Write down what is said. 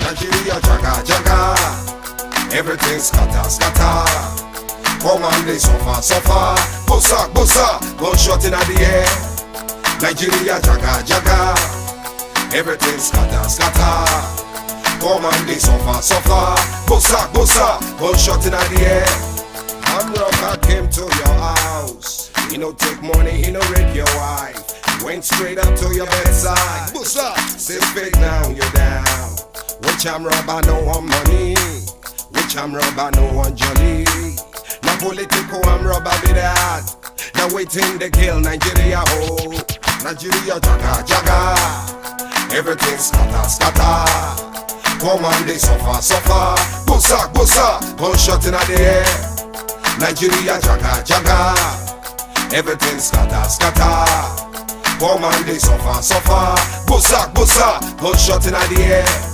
Nigeria jaga jaga, everything scatter scatter. Come on, they suffer suffer. Bossa bossa, gunshot in the air. Nigeria jaga jaga, everything scatter scatter. Come on, they suffer suffer. Bossa bossa, gunshot in the air. I'm rocker came to your house. He no take money, he no rape your wife. Went straight up to your bedside. Bossa, say fake now you're down. Which I'm robber, no one money. Which I'm robber, no one jolly. Now political, I'm robber be that. Now waiting to kill Nigeria whole. Nigeria jaga jaga, everything scatter scatter. Come on, they suffer suffer. Bossa bossa, gunshot in the air. Nigeria jaga jaga, everything scatter scatter. Come on, they suffer suffer. Bossa bossa, gunshot in the air.